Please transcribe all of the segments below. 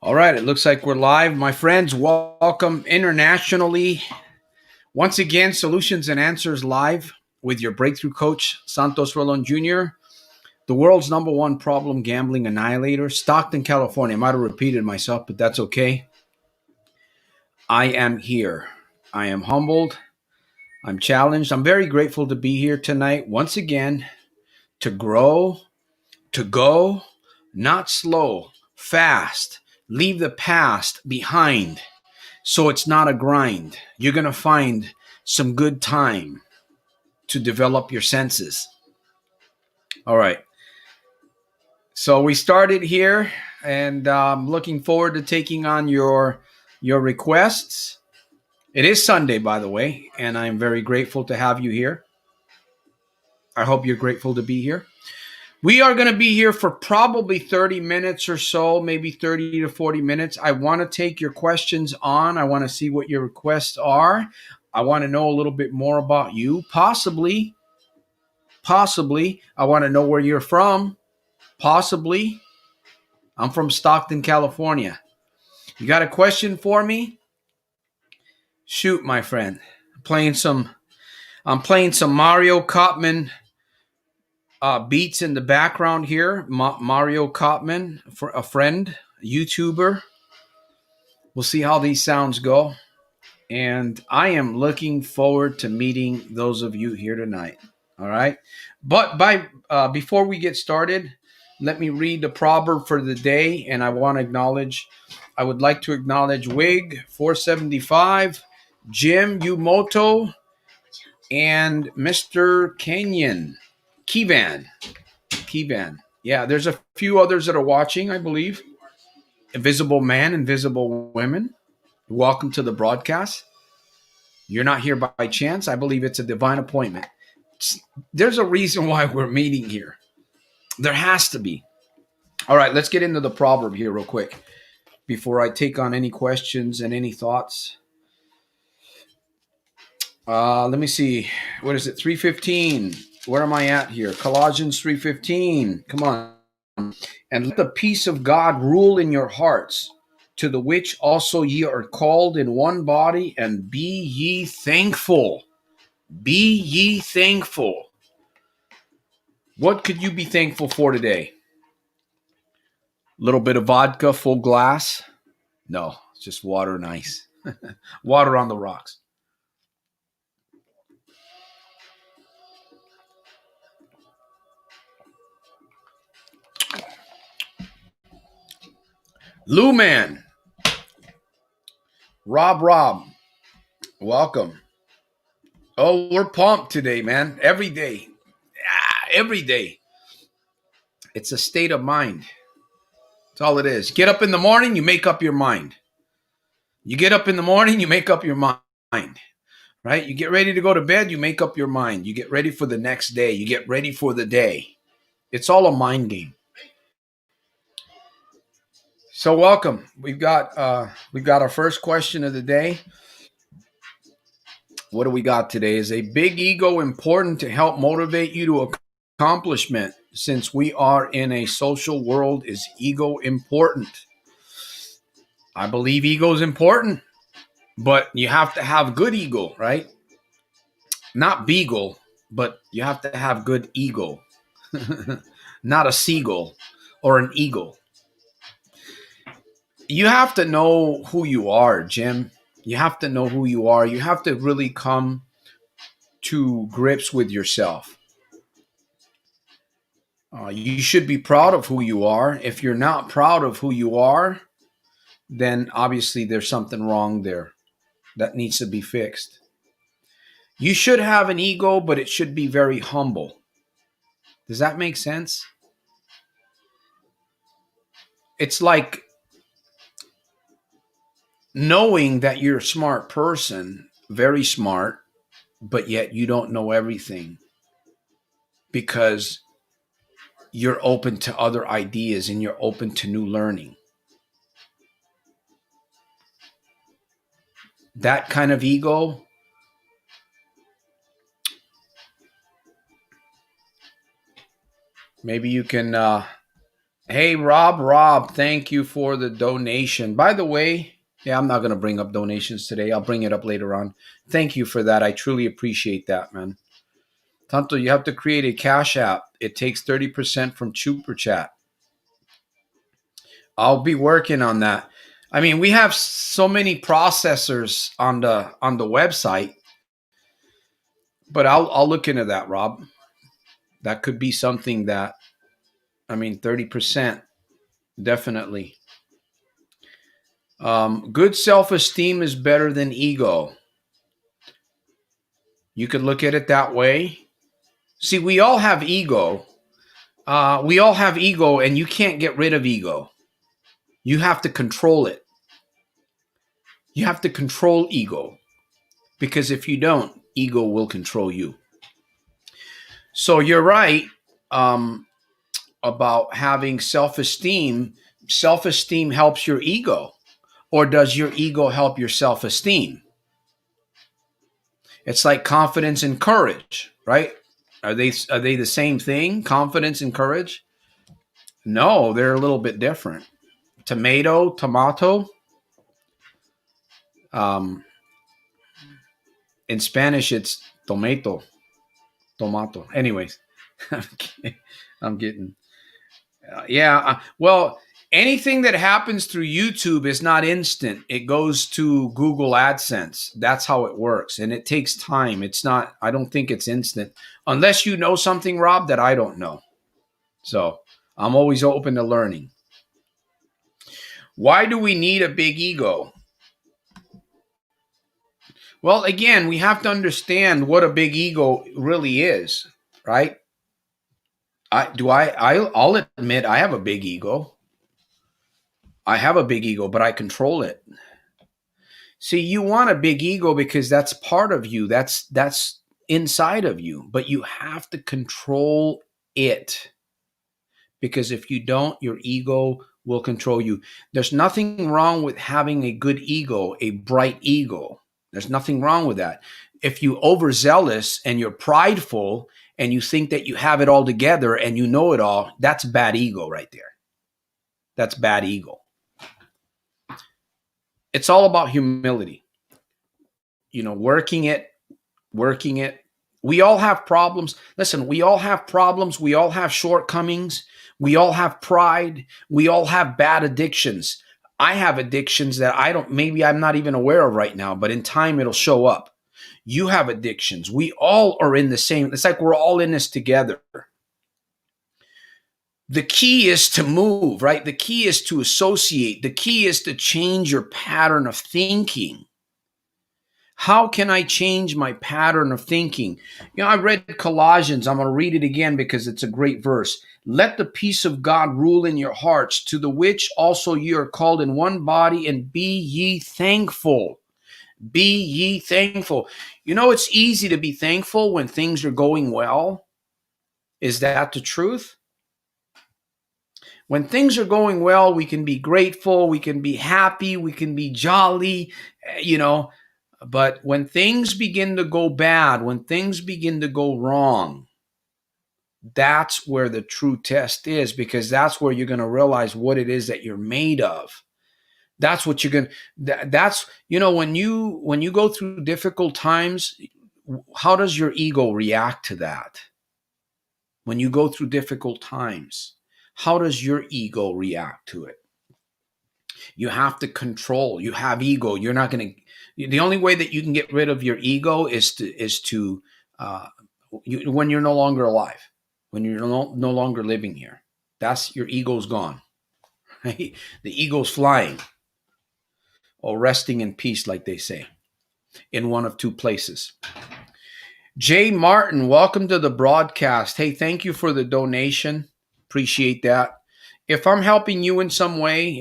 All right, it looks like we're live. My friends, welcome internationally. Once again, Solutions and Answers Live with your breakthrough coach, Santos Rolon Jr., the world's #1 problem gambling annihilator, Stockton, California. I might have repeated myself, but that's okay. I am here. I am humbled. I'm challenged. I'm very grateful to be here tonight once again to grow, to go, not slow, fast, leave the past behind. So it's not a grind. You're going to find some good time to develop your senses. All right. So we started here, and I'm looking forward to taking on your requests. It is Sunday, by the way, and I'm very grateful to have you here. I hope you're grateful to be here. We are going to be here for probably 30 minutes or so, maybe 30 to 40 minutes. I want to take your questions on. I want to see what your requests are. I want to know a little bit more about you. Possibly. I want to know where you're from. Possibly. I'm from Stockton, California. You got a question for me? Shoot, my friend. I'm playing some Mario Cotman beats in the background here. Mario Cotman, a friend, a YouTuber. We'll see how these sounds go. And I am looking forward to meeting those of you here tonight. All right. But before we get started, let me read the proverb for the day. And I would like to acknowledge Wig 475, Jim Umoto, and Mr. Kenyon. Kivan. Yeah, there's a few others that are watching, I believe. Invisible Man, Invisible Women. Welcome to the broadcast. You're not here by chance. I believe it's a divine appointment. There's a reason why we're meeting here. There has to be. All right, let's get into the proverb here real quick before I take on any questions and any thoughts. Let me see. What is it? 3:15. Where am I at here? Colossians 3:15. Come on. And let the peace of God rule in your hearts, to the which also ye are called in one body, and be ye thankful. Be ye thankful. What could you be thankful for today? A little bit of vodka, full glass? No, it's just water and ice. Water on the rocks. Lou Man. Rob. Welcome. Oh, we're pumped today, man. Every day. Every day. It's a state of mind. That's all it is. Get up in the morning, you make up your mind. You get up in the morning, you make up your mind. Right? You get ready to go to bed, you make up your mind. You get ready for the next day. You get ready for the day. It's all a mind game. So welcome. We've got our first question of the day. What do we got today? Is a big ego important to help motivate you to accomplishment? Since we are in a social world, is ego important? I believe ego is important, but you have to have good ego, right? Not beagle, but you have to have good ego. Not a seagull or an eagle. You have to know who you are, Jim. You have to know who you are. You have to really come to grips with yourself. You should be proud of who you are. If you're not proud of who you are, then obviously there's something wrong there that needs to be fixed. You should have an ego, but it should be very humble. Does that make sense? It's like knowing that you're a smart person, very smart, but yet you don't know everything because you're open to other ideas and you're open to new learning. That kind of ego, maybe you can Hey, Rob, thank you for the donation. By the way, yeah, I'm not going to bring up donations today. I'll bring it up later on. Thank you for that. I truly appreciate that, man. Tanto, you have to create a cash app. It takes 30% from Super Chat. I'll be working on that. I mean, we have so many processors on the website, but I'll look into that, Rob. That could be something that, I mean, 30% definitely. Good self-esteem is better than ego. You could look at it that way. See, we all have ego. We all have ego, and you can't get rid of ego. You have to control it. You have to control ego, because if you don't, ego will control you. So you're right, about having self-esteem. Self-esteem helps your ego, or does your ego help your self-esteem? It's like confidence and courage, right? Are they the same thing? Confidence and courage? No, they're a little bit different. Tomato. Um, in Spanish, it's tomato. Anyways, I'm getting yeah. Well, anything that happens through YouTube is not instant. It goes to Google AdSense. That's how it works, and it takes time. It's not. I don't think it's instant unless you know something, Rob, that I don't know. So I'm always open to learning. Why do we need a big ego? Well, again, we have to understand what a big ego really is, right? I'll admit I have a big ego. I have a big ego, but I control it. See, you want a big ego because that's part of you. That's inside of you, but you have to control it, because if you don't, your ego will control you. There's nothing wrong with having a good ego, a bright ego. There's nothing wrong with that. If you overzealous and you're prideful and you think that you have it all together and you know it all, that's bad ego right there. That's bad ego. It's all about humility. Working it. We all have problems. Listen, we all have problems. We all have shortcomings. We all have pride. We all have bad addictions. I have addictions that maybe I'm not even aware of right now, but in time it'll show up. You have addictions. We all are in the same. It's like we're all in this together. The key is to move, right? The key is to associate. The key is to change your pattern of thinking. How can I change my pattern of thinking? I read Colossians. I'm going to read it again because it's a great verse. Let the peace of God rule in your hearts, to the which also ye are called in one body, and be ye thankful. Be ye thankful. It's easy to be thankful when things are going well. Is that the truth? When things are going well, we can be grateful, we can be happy, we can be jolly, But when things begin to go bad, when things begin to go wrong, that's where the true test is, because that's where you're going to realize what it is that you're made of. That's what you're going to, that's, when you go through difficult times, how does your ego react to that? When you go through difficult times, how does your ego react to it? You have to control. You have ego. You're not going to. The only way that you can get rid of your ego is to when you're no longer alive, when you're no longer living here. That's your ego's gone. Right? The ego's flying, or resting in peace, like they say, in one of two places. Jay Martin, welcome to the broadcast. Hey, thank you for the donation. Appreciate that. If I'm helping you in some way,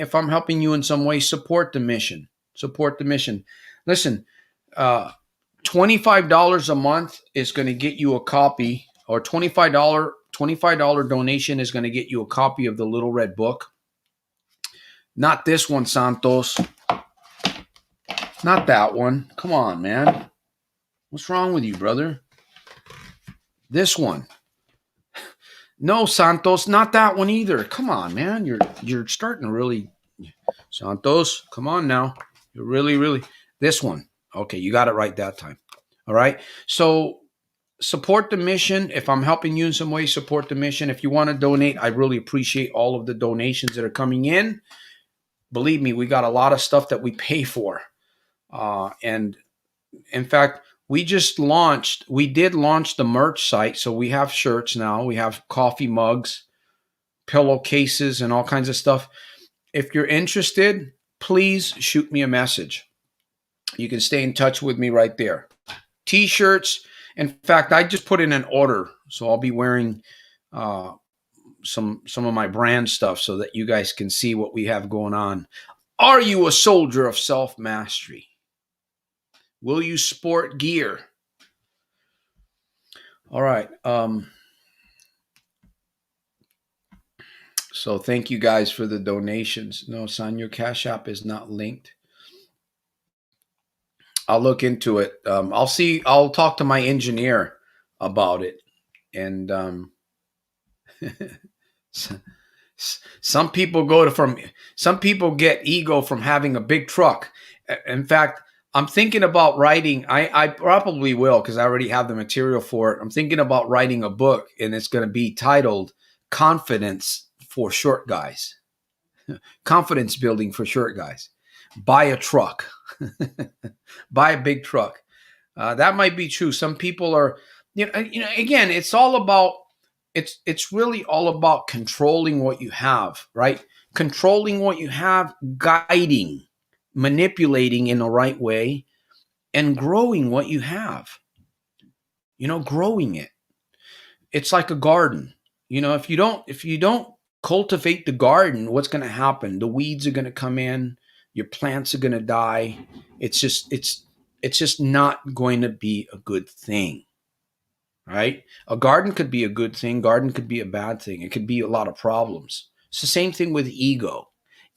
support the mission. Support the mission. Listen, $25 a month is going to get you a copy, or $25 donation is going to get you a copy of the Little Red Book. Not this one, Santos. Not that one. Come on, man. What's wrong with you, brother? This one. No, Santos, not that one either. Come on, man. You're starting to really Santos, come on now. You're really this one. Okay, you got it right that time. All right. So support the mission. If I'm helping you in some way, support the mission. If you want to donate, I really appreciate all of the donations that are coming in. Believe me, we got a lot of stuff that we pay for. And in fact, we did launch the merch site. So we have shirts now, we have coffee mugs, pillowcases, and all kinds of stuff. If you're interested, please shoot me a message. You can stay in touch with me right there. T-shirts. In fact, I just put in an order, so I'll be wearing some of my brand stuff so that you guys can see what we have going on. Are you a soldier of self-mastery? Will you sport gear? All right. So thank you guys for the donations. No, son, your Cash App is not linked. I'll look into it. I'll talk to my engineer about it. And some people get ego from having a big truck. In fact, I'm thinking about writing. I probably will, because I already have the material for it. I'm thinking about writing a book, and it's going to be titled Confidence for Short Guys. Confidence building for short guys. Buy a truck. Buy a big truck. That might be true. Some people are, again, it's really all about controlling what you have, right? Controlling what you have, guiding, manipulating in the right way, and growing what you have. Growing it. It's like a garden. If you don't cultivate the garden, what's going to happen? The weeds are going to come in. Your plants are going to die. It's just not going to be a good thing, right? A garden could be a good thing. Garden could be a bad thing. It could be a lot of problems. It's the same thing with ego.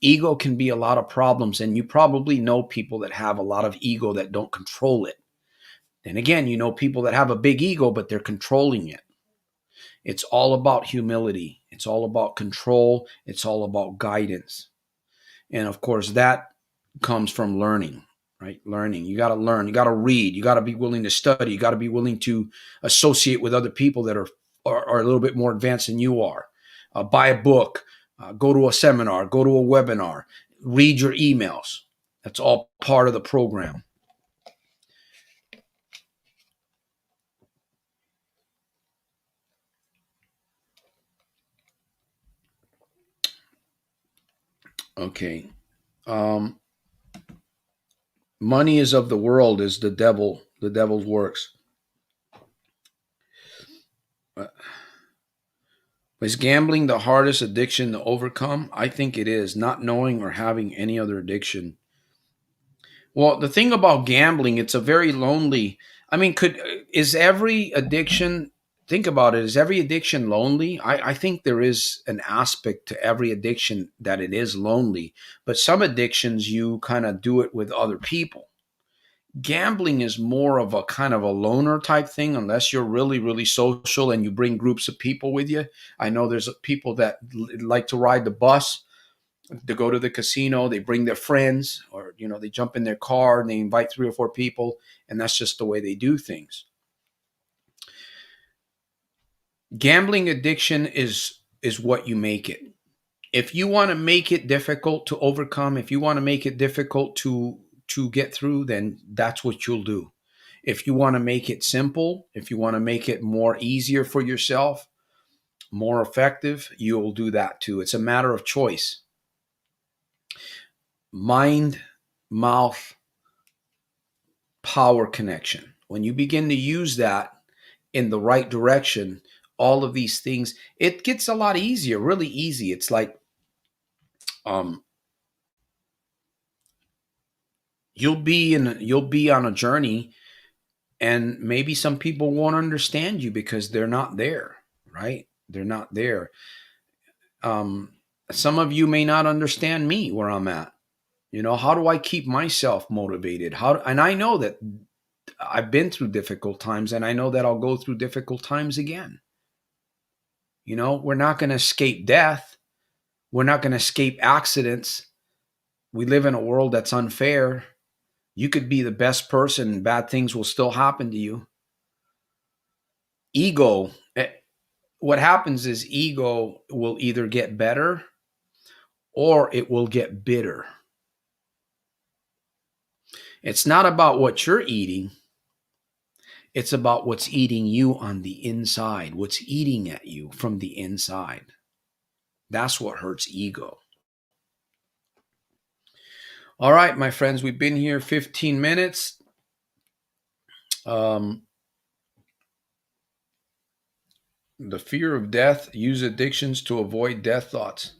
Ego can be a lot of problems, and you probably know people that have a lot of ego that don't control it. Then again, people that have a big ego, but they're controlling it. It's all about humility. It's all about control. It's all about guidance. And of course, that comes from learning, right? Learning. You got to learn. You got to read. You got to be willing to study. You got to be willing to associate with other people that are a little bit more advanced than you are. Buy a book. Go to a seminar. Go to a webinar. Read your emails. That's all part of the program. Okay. Money is of the world is the devil. The devil's works. Is gambling the hardest addiction to overcome? I think it is. Not knowing or having any other addiction. Well, the thing about gambling, it's a very lonely. I mean, is every addiction? Think about it. Is every addiction lonely? I think there is an aspect to every addiction that it is lonely. But some addictions, you kind of do it with other people. Gambling is more of a kind of a loner type thing, unless you're really social and you bring groups of people with you. I know there's people that like to ride the bus to go to the casino. They bring their friends, or they jump in their car and they invite 3 or 4 people, and that's just the way they do things. Gambling addiction is what you make it. If you want to make it difficult to overcome, if you want to make it difficult to get through, then that's what you'll do. If you want to make it simple, if you want to make it more easier for yourself, more effective, you'll do that too. It's a matter of choice. Mind, mouth, power connection. When you begin to use that in the right direction, all of these things, it gets a lot easier, really easy. It's like you'll be on a journey, and maybe some people won't understand you because they're not there, right? They're not there. Some of you may not understand me where I'm at. How do I keep myself motivated? And I know that I've been through difficult times, and I know that I'll go through difficult times again. We're not going to escape death. We're not going to escape accidents. We live in a world that's unfair. You could be the best person and bad things will still happen to you. Ego, what happens is ego will either get better or it will get bitter. It's not about what you're eating. It's about what's eating you on the inside, what's eating at you from the inside. That's what hurts ego. All right, my friends, we've been here 15 minutes. The fear of death, use addictions to avoid death thoughts.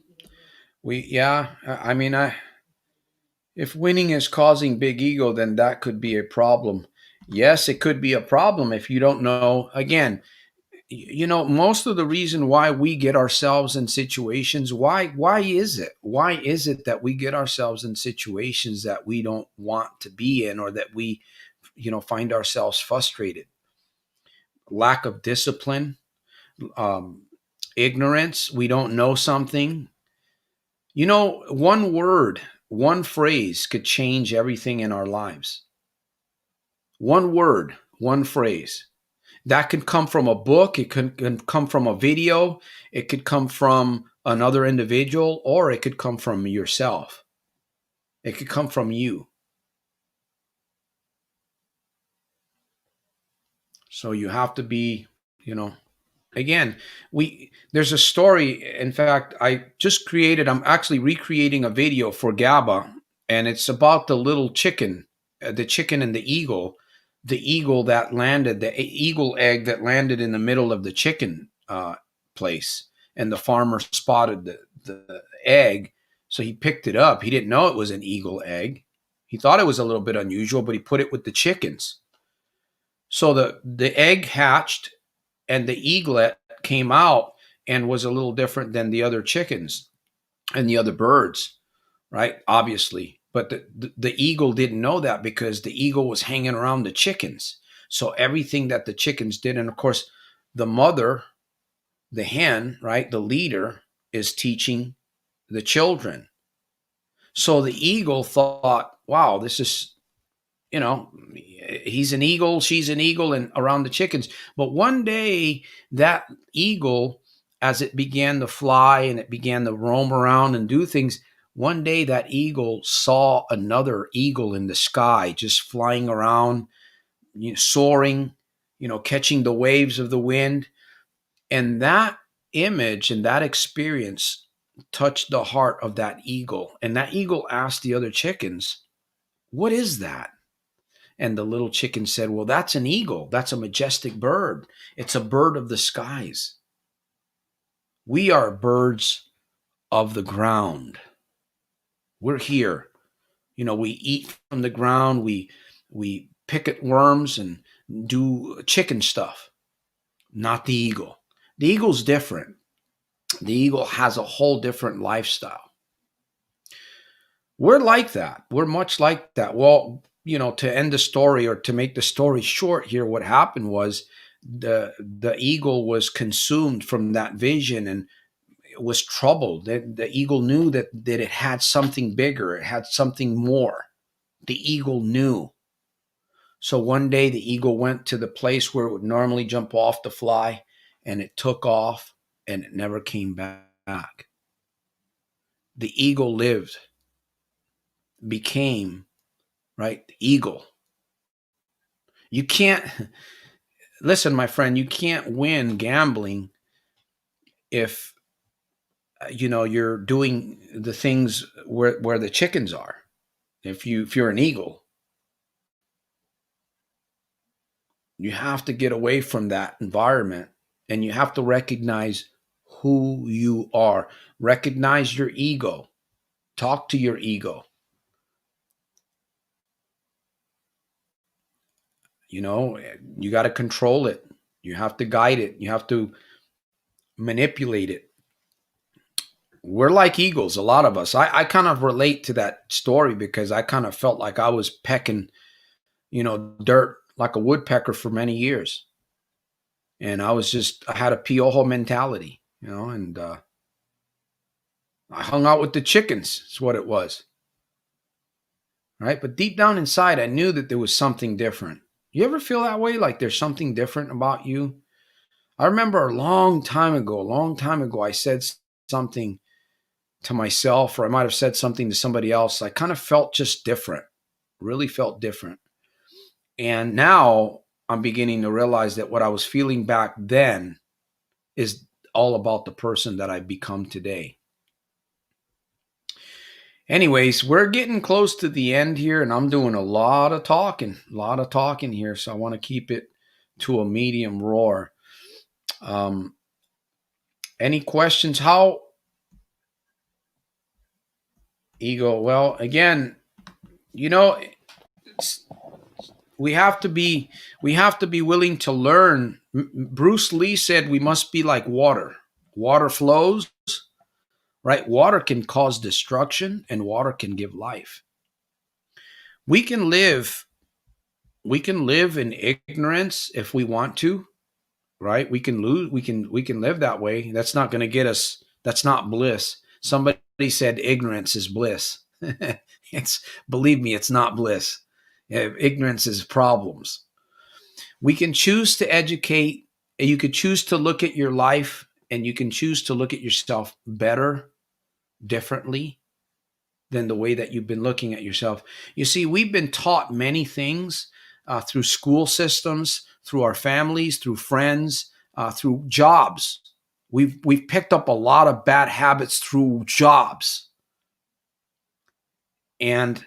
If winning is causing big ego, then that could be a problem. Yes, it could be a problem if you don't know. Again, most of the reason why we get ourselves in situations, why is it that we get ourselves in situations that we don't want to be in, or that we find ourselves frustrated? Lack of discipline, ignorance. We don't know something. One word, one phrase could change everything in our lives. One word, one phrase. That could come from a book. It can come from a video. It could come from another individual, or it could come from yourself. It could come from you. So you have to be, again, there's a story. In fact, I'm actually recreating a video for GABA, and it's about the little chicken, the chicken and the eagle the eagle egg that landed in the middle of the chicken place, and the farmer spotted the egg, so he picked it up. He didn't know it was an eagle egg. He thought it was a little bit unusual, but he put it with the chickens. So the egg hatched, and the eaglet came out and was a little different than the other chickens and the other birds, right? Obviously. But the eagle didn't know that, because the eagle was hanging around the chickens. So everything that the chickens did, and of course, the mother, the hen, right, the leader, is teaching the children. So the eagle thought, wow, this is, he's an eagle, she's an eagle, and around the chickens. But one day, that eagle, as it began to fly and it began to roam around and do things, one day that eagle saw another eagle in the sky, just flying around, soaring, catching the waves of the wind. And that image and that experience touched the heart of that eagle. And that eagle asked the other chickens, "What is that?" And the little chicken said, "Well, that's an eagle. That's a majestic bird. It's a bird of the skies. We are birds of the ground. We're here. We eat from the ground. We pick at worms and do chicken stuff, not the eagle. The eagle's different. The eagle has a whole different lifestyle. We're like that. We're much like that." Well, to end the story, or to make the story short here, what happened was the eagle was consumed from that vision, and it was troubled. The eagle knew that it had something bigger. It had something more. The eagle knew. So one day the eagle went to the place where it would normally jump off to fly, and it took off, and it never came back. The eagle lived, became, right, the eagle. You can't, listen, my friend, you can't win gambling if you're doing the things where the chickens are. If you're an eagle, you have to get away from that environment, and you have to recognize who you are. Recognize your ego. Talk to your ego. You got to control it. You have to guide it. You have to manipulate it. We're like eagles, a lot of us. I kind of relate to that story, because I kind of felt like I was pecking, dirt like a woodpecker for many years. And I had a piojo mentality. and I hung out with the chickens. Is what it was. Right? But deep down inside, I knew that there was something different. You ever feel that way? Like there's something different about you? I remember a long time ago, I said something to myself, or I might have said something to somebody else. I kind of felt just different, really felt different. And now I'm beginning to realize that what I was feeling back then is all about the person that I've become today. Anyways, we're getting close to the end here, and I'm doing a lot of talking here. So I want to keep it to a medium roar. Any questions? How ego? Well, again, we have to be willing to learn. Bruce Lee said we must be like water. Water flows, right? Water can cause destruction, and water can give life. We can live in ignorance if we want to, right? We can live that way. That's not going to get us. That's not bliss. Somebody said ignorance is bliss. Believe me, it's not bliss. Ignorance is problems. We can choose to educate. You could choose to look at your life, and you can choose to look at yourself better, differently than the way that you've been looking at yourself. You see, we've been taught many things through school systems, through our families, through friends, through jobs. We've picked up a lot of bad habits through jobs. And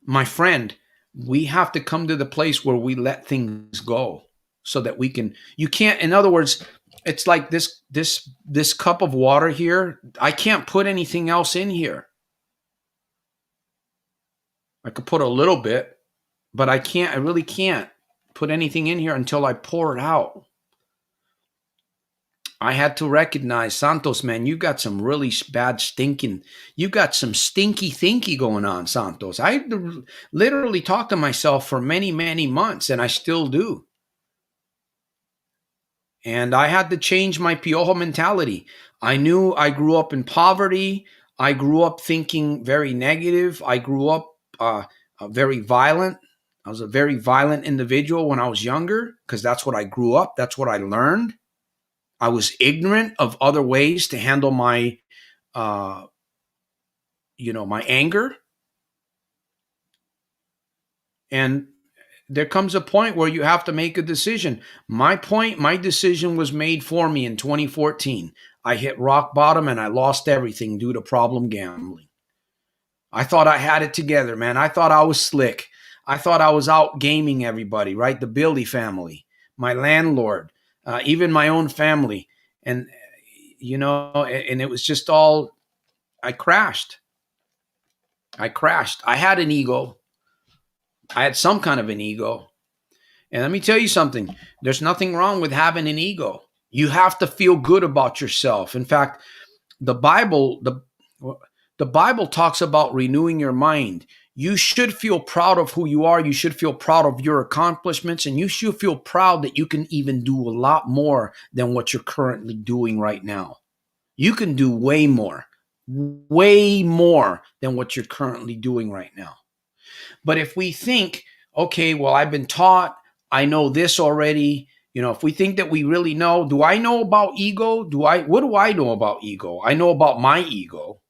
my friend, we have to come to the place where we let things go so that we can, you can't, in other words, it's like this cup of water here. I can't put anything else in here. I could put a little bit, but I really can't put anything in here until I pour it out. I had to recognize, Santos, man, you got some really bad you got some stinky thinky going on, Santos. I literally talked to myself for many, many months, and I still do. And I had to change my piojo mentality. I knew I grew up in poverty. I grew up thinking very negative. I grew up very violent. I was a very violent individual when I was younger because that's what I grew up. That's what I learned. I was ignorant of other ways to handle my, my anger. And there comes a point where you have to make a decision. My decision was made for me in 2014. I hit rock bottom and I lost everything due to problem gambling. I thought I had it together, man. I thought I was slick. I thought I was out gaming everybody, right? The Billy family, my landlord, even my own family. And, and it was just all, I crashed. I had an ego. I had some kind of an ego. And let me tell you something. There's nothing wrong with having an ego. You have to feel good about yourself. In fact, the Bible talks about renewing your mind. You should feel proud of who you are. You should feel proud of your accomplishments, and you should feel proud that you can even do a lot more than what you're currently doing right now. You can do way more than what you're currently doing right now. But if we think, okay, well, I've been taught, I know this already. If we think that we really know, do I know about ego? What do I know about ego? I know about my ego.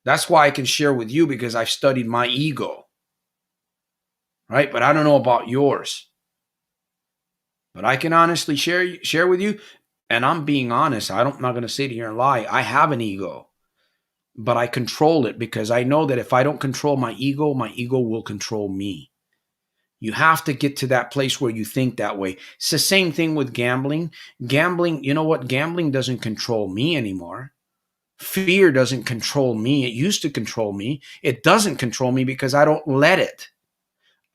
That's why I can share with you, because I've studied my ego, right? But I don't know about yours. But I can honestly share with you, and I'm being honest. I'm not going to sit here and lie. I have an ego, but I control it because I know that if I don't control my ego will control me. You have to get to that place where you think that way. It's the same thing with gambling. Gambling, you know what? Gambling doesn't control me anymore. Fear doesn't control me. It used to control me. It doesn't control me because I don't let it.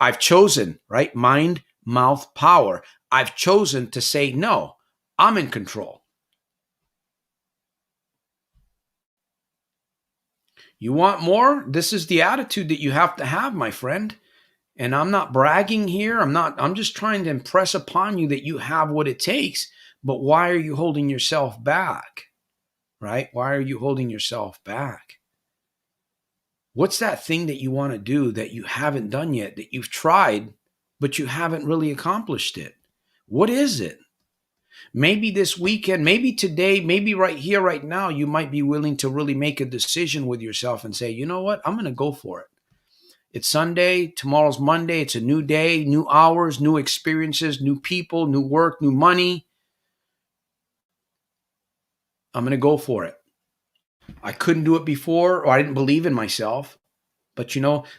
I've chosen, right? Mind, mouth, power. I've chosen to say, no, I'm in control. You want more? This is the attitude that you have to have, my friend. And I'm not bragging here. I'm just trying to impress upon you that you have what it takes. But why are you holding yourself back? Right? Why are you holding yourself back? What's that thing that you want to do that you haven't done yet, that you've tried, but you haven't really accomplished it? What is it? Maybe this weekend, maybe today, maybe right here, right now, you might be willing to really make a decision with yourself and say, you know what? I'm going to go for it. It's Sunday. Tomorrow's Monday. It's a new day, new hours, new experiences, new people, new work, new money. I'm going to go for it. I couldn't do it before, or I didn't believe in myself. But,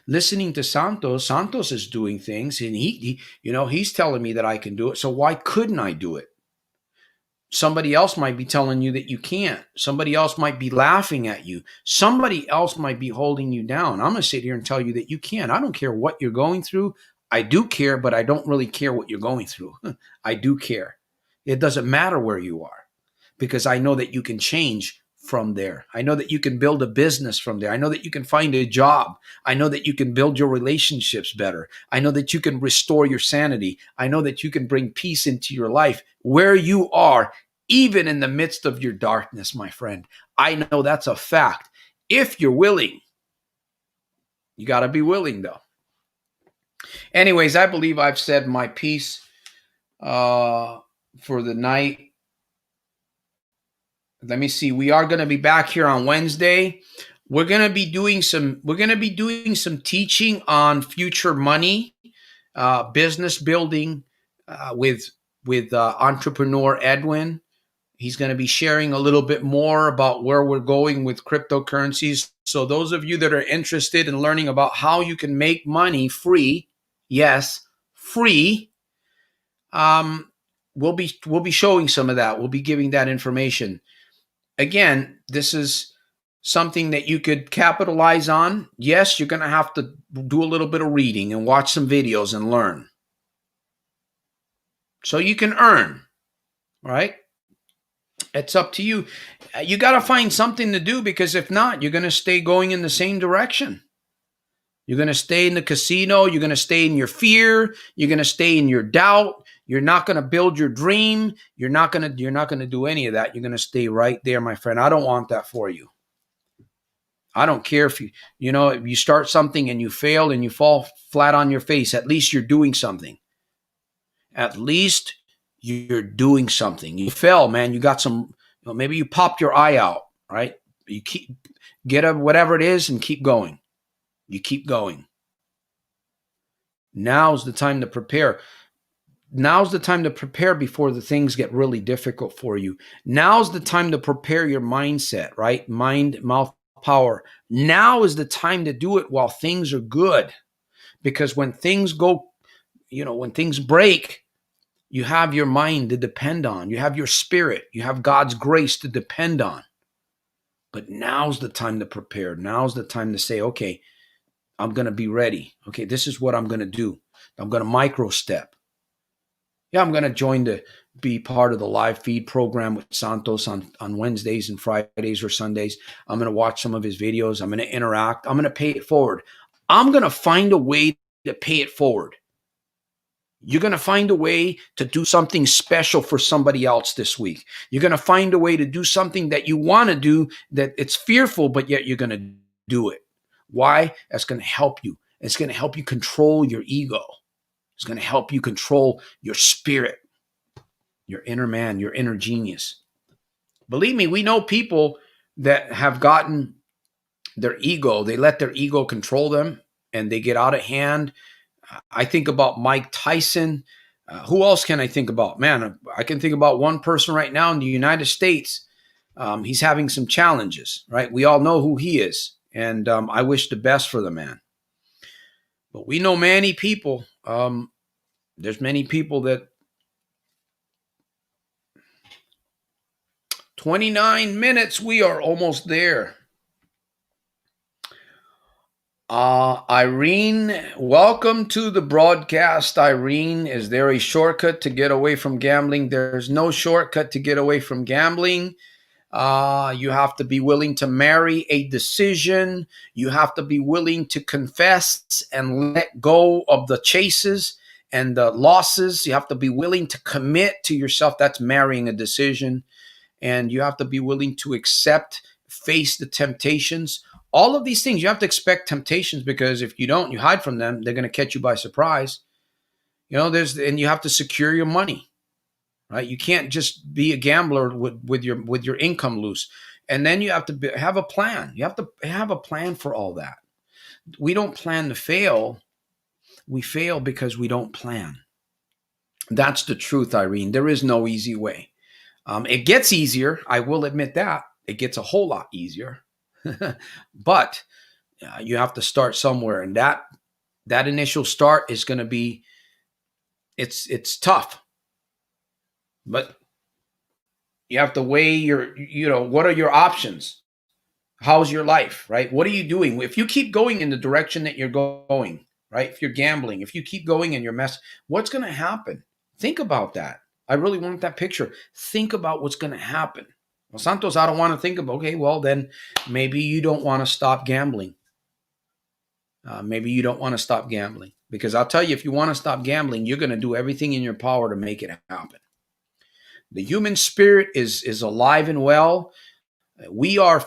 listening to Santos is doing things, and he's telling me that I can do it. So why couldn't I do it? Somebody else might be telling you that you can't. Somebody else might be laughing at you. Somebody else might be holding you down. I'm going to sit here and tell you that you can. I don't care what you're going through. I do care, but I don't really care what you're going through. I do care. It doesn't matter where you are, because I know that you can change from there. I know that you can build a business from there. I know that you can find a job. I know that you can build your relationships better. I know that you can restore your sanity. I know that you can bring peace into your life where you are, even in the midst of your darkness, my friend. I know that's a fact. If you're willing, you got to be willing, though. Anyways, I believe I've said my piece for the night. Let me see. We are going to be back here on Wednesday. We're going to be doing some teaching on future money, business building with entrepreneur Edwin. He's going to be sharing a little bit more about where we're going with cryptocurrencies. So those of you that are interested in learning about how you can make money free, yes, free, we'll be showing some of that. We'll be giving that information. Again, this is something that you could capitalize on. Yes, you're going to have to do a little bit of reading and watch some videos and learn. So you can earn, right? It's up to you. You got to find something to do, because if not, you're going to stay going in the same direction. You're going to stay in the casino. You're going to stay in your fear. You're going to stay in your doubt. You're not going to build your dream. You're not going to do any of that. You're going to stay right there, my friend. I don't want that for you. I don't care if if you start something and you fail and you fall flat on your face. At least you're doing something. At least you're doing something. You fell, man. You got some, maybe you popped your eye out, right? You get whatever it is and keep going. You keep going. Now's the time to prepare. Now's the time to prepare before the things get really difficult for you. Now's the time to prepare your mindset, right? Mind, mouth, power. Now is the time to do it while things are good. Because when things go, when things break, you have your mind to depend on. You have your spirit. You have God's grace to depend on. But now's the time to prepare. Now's the time to say, okay, I'm going to be ready. Okay, this is what I'm going to do. I'm going to micro step. Yeah, I'm going to be part of the live feed program with Santos on Wednesdays and Fridays or Sundays. I'm going to watch some of his videos. I'm going to interact. I'm going to pay it forward. I'm going to find a way to pay it forward. You're going to find a way to do something special for somebody else this week. You're going to find a way to do something that you want to do, that it's fearful, but yet you're going to do it. Why? That's going to help you. It's going to help you control your ego. It's going to help you control your spirit, your inner man, your inner genius. Believe me, we know people that have gotten their ego, they let their ego control them and they get out of hand. I think about Mike Tyson. Who else can I think about? Man, I can think about one person right now in the United States. He's having some challenges, right? We all know who he is. And I wish the best for the man. But we know many people. There's many people that 29 minutes, we are almost there. Irene, welcome to the broadcast. Irene, is there a shortcut to get away from gambling? There's no shortcut to get away from gambling. You have to be willing to marry a decision. You have to be willing to confess and let go of the chases and the losses. You have to be willing to commit to yourself. That's marrying a decision. And you have to be willing to accept, face the temptations. All of these things, you have to expect temptations, because if you don't, you hide from them, they're going to catch you by surprise. And you have to secure your money, right? You can't just be a gambler with your income loose. And then you have to have a plan. You have to have a plan for all that. We don't plan to fail. We fail because we don't plan. That's the truth, Irene. There is no easy way. It gets easier. I will admit that. It gets a whole lot easier. But you have to start somewhere. And that initial start is going to be, it's tough. But you have to weigh what are your options? How's your life, right? What are you doing? If you keep going in the direction that you're going, right? If you're gambling, if you keep going in your mess, what's going to happen? Think about that. I really want that picture. Think about what's going to happen. Well, Santos, I don't want to think about, okay, well, then maybe you don't want to stop gambling. Maybe you don't want to stop gambling. Because I'll tell you, if you want to stop gambling, you're going to do everything in your power to make it happen. The human spirit is alive and well. We are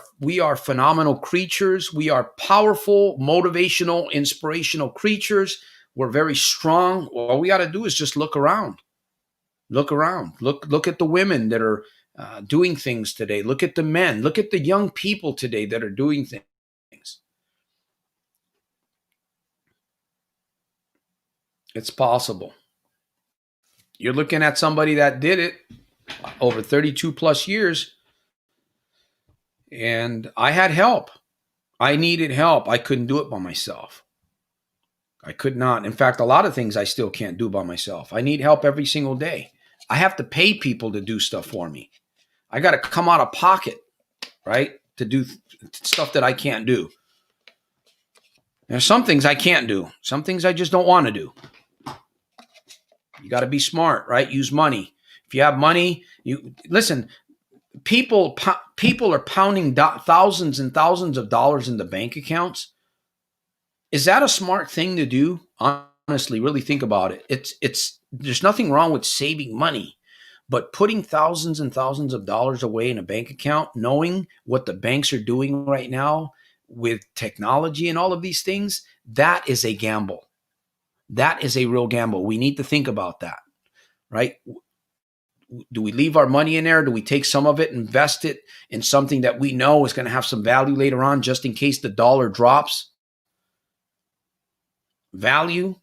phenomenal creatures. We are powerful, motivational, inspirational creatures. We're very strong. All we got to do is just look around. Look around. Look at the women that are doing things today. Look at the men. Look at the young people today that are doing things. It's possible. You're looking at somebody that did it over 32 plus years. And I had help. I needed help. I couldn't do it by myself. I could not. In fact, a lot of things I still can't do by myself. I need help every single day. I have to pay people to do stuff for me. I got to come out of pocket, right, to do stuff that I can't do. There's some things I can't do. Some things I just don't want to do. You got to be smart, right? Use money. If you have money, listen. People are pounding thousands and thousands of dollars in the bank accounts. Is that a smart thing to do? Honestly, really think about it. There's nothing wrong with saving money, but putting thousands and thousands of dollars away in a bank account, knowing what the banks are doing right now with technology and all of these things, that is a gamble. That is a real gamble. We need to think about that, right? Do we leave our money in there? Do we take some of it, invest it in something that we know is going to have some value later on, just in case the dollar drops? Value.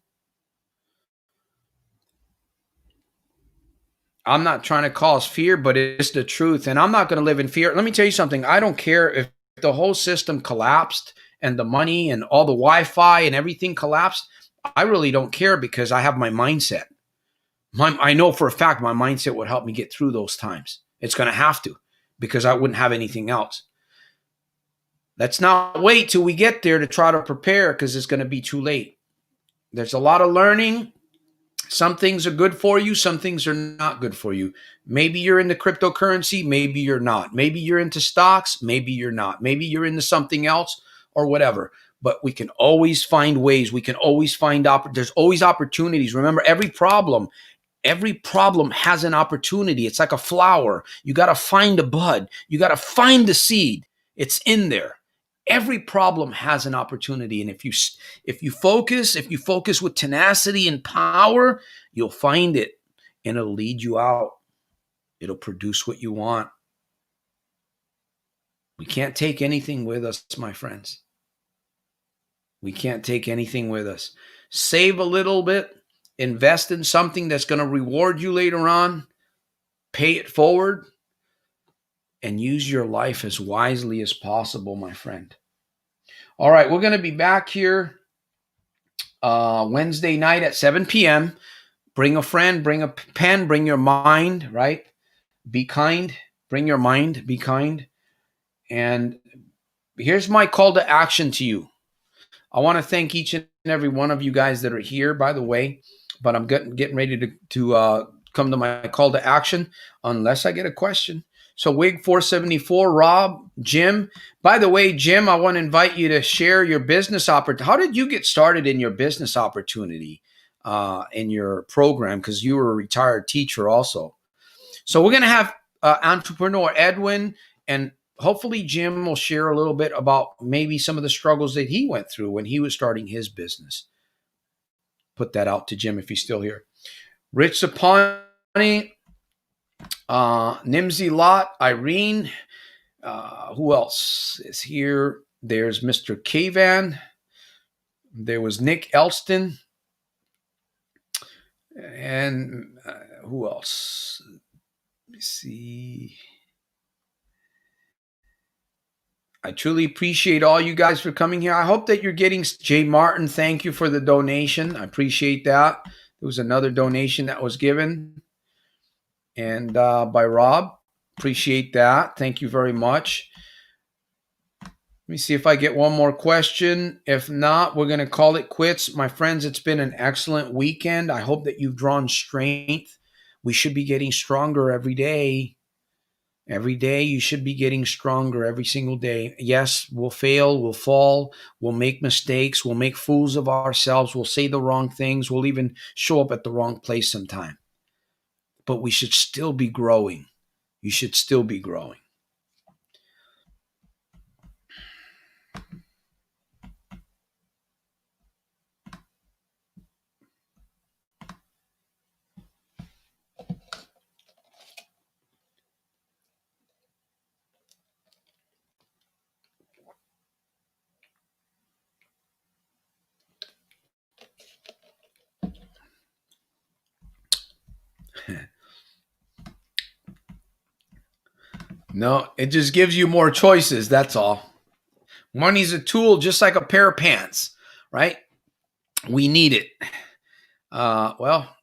I'm not trying to cause fear, but it's the truth. And I'm not going to live in fear. Let me tell you something. I don't care if the whole system collapsed and the money and all the Wi-Fi and everything collapsed. I really don't care, because I have my mindset. I know for a fact my mindset would help me get through those times. It's going to have to, because I wouldn't have anything else. Let's not wait till we get there to try to prepare, because it's going to be too late. There's a lot of learning. Some things are good for you. Some things are not good for you. Maybe you're into cryptocurrency. Maybe you're not. Maybe you're into stocks. Maybe you're not. Maybe you're into something else or whatever. But we can always find ways. We can always find there's always opportunities. Remember, every problem has an opportunity. It's like a flower. You got to find a bud. You got to find the seed. It's in there. Every problem has an opportunity. And if you focus with tenacity and power, you'll find it, and it'll lead you out. It'll produce what you want. We can't take anything with us, my friends. We can't take anything with us. Save a little bit. Invest in something that's going to reward you later on. Pay it forward. And use your life as wisely as possible, my friend. All right, we're going to be back here Wednesday night at 7 p.m. Bring a friend, bring a pen, bring your mind, right? Be kind. Bring your mind, be kind. And here's my call to action to you. I want to thank each and every one of you guys that are here, by the way. But I'm getting ready to come to my call to action, unless I get a question. So Wig 474, Rob, Jim. By the way, Jim, I want to invite you to share your business opportunity. How did you get started in your business opportunity? in your program because you were a retired teacher also. So we're going to have entrepreneur Edwin, and hopefully Jim will share a little bit about maybe some of the struggles that he went through when he was starting his business. Put that out to Jim if he's still here. Rich Sapani, Nimsy Lot, Irene. Who else is here? There's Mr. Kavan. There was Nick Elston. And who else? Let me see. I truly appreciate all you guys for coming here. I hope that you're getting Jay Martin. Thank you for the donation. I appreciate that. There was another donation that was given, and by Rob. Appreciate that. Thank you very much. Let me see if I get one more question. If not, we're going to call it quits. My friends, it's been an excellent weekend. I hope that you've drawn strength. We should be getting stronger every day. Every day you should be getting stronger every single day. Yes, we'll fail, we'll fall, we'll make mistakes, we'll make fools of ourselves, we'll say the wrong things, we'll even show up at the wrong place sometime. But we should still be growing. You should still be growing. No, it just gives you more choices. That's all. Money's a tool just like a pair of pants, right? We need it. Well,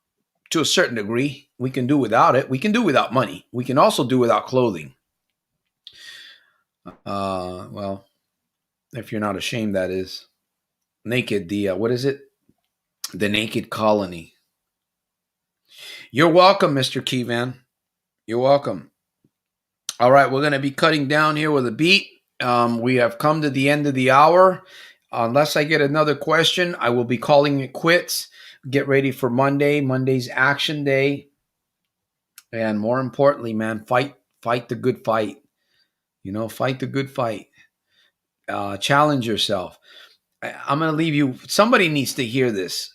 to a certain degree, we can do without it. We can do without money. We can also do without clothing. Well, if you're not ashamed, that is. Naked, what is it? The Naked Colony. You're welcome, Mr. Keyvan. You're welcome. All right, we're going to be cutting down here with a beat. We have come to the end of the hour. Unless I get another question, I will be calling it quits. Get ready for Monday. Monday's action day. And more importantly, man, fight the good fight. Fight the good fight. Challenge yourself. I'm going to leave you. Somebody needs to hear this.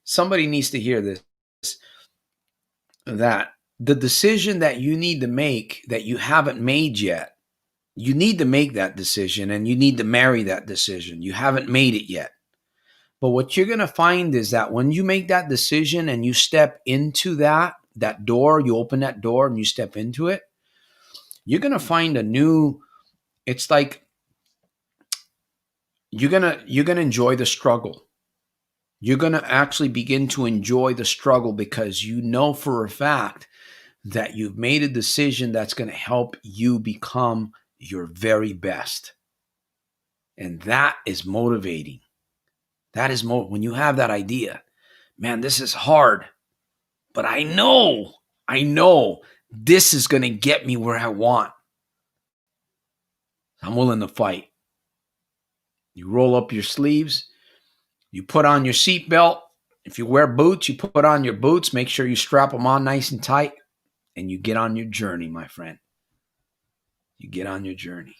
Somebody needs to hear this. That the decision that you need to make that you haven't made yet, you need to make that decision and you need to marry that decision. You haven't made it yet. But what you're going to find is that when you make that decision and you step into that door, you open that door and you step into it, you're going to find a new, it's like you're going to enjoy the struggle. You're going to actually begin to enjoy the struggle because you know for a fact that you've made a decision that's going to help you become your very best. And that is motivating. That is when you have that idea, man, this is hard, but I know this is going to get me where I want. I'm willing to fight. You roll up your sleeves. You put on your seatbelt. If you wear boots, you put on your boots. Make sure you strap them on nice and tight. And you get on your journey, my friend. You get on your journey.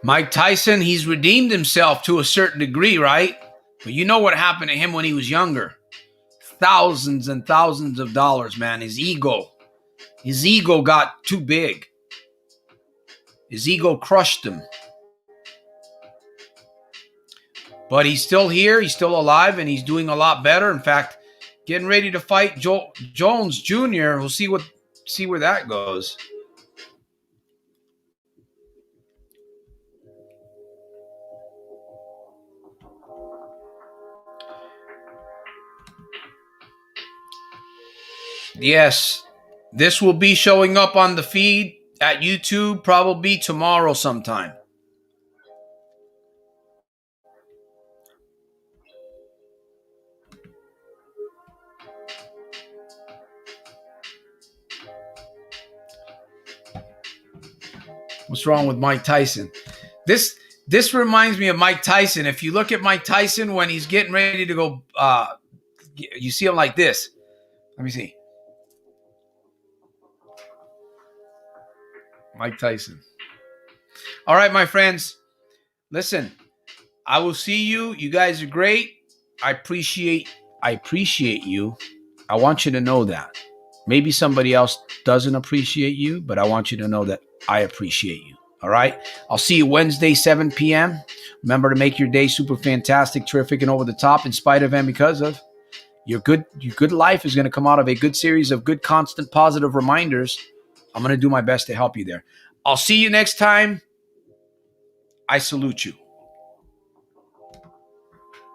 Mike Tyson, he's redeemed himself to a certain degree, right? But you know what happened to him when he was younger? Thousands and thousands of dollars, man. His ego got too big. His ego crushed him. But he's still here. He's still alive, and he's doing a lot better. In fact, getting ready to fight Jones Jr. We'll see where that goes. Yes. This will be showing up on the feed at YouTube probably tomorrow sometime. What's wrong with Mike Tyson? This reminds me of Mike Tyson. If you look at Mike Tyson when he's getting ready to go, you see him like this. Let me see. Mike Tyson. All right, my friends. Listen, I will see you. You guys are great. I appreciate you. I want you to know that. Maybe somebody else doesn't appreciate you, but I want you to know that I appreciate you. All right. I'll see you Wednesday, 7 p.m. Remember to make your day super fantastic, terrific, and over the top in spite of and because of. Your good life is going to come out of a good series of good, constant, positive reminders. I'm going to do my best to help you there. I'll see you next time. I salute you.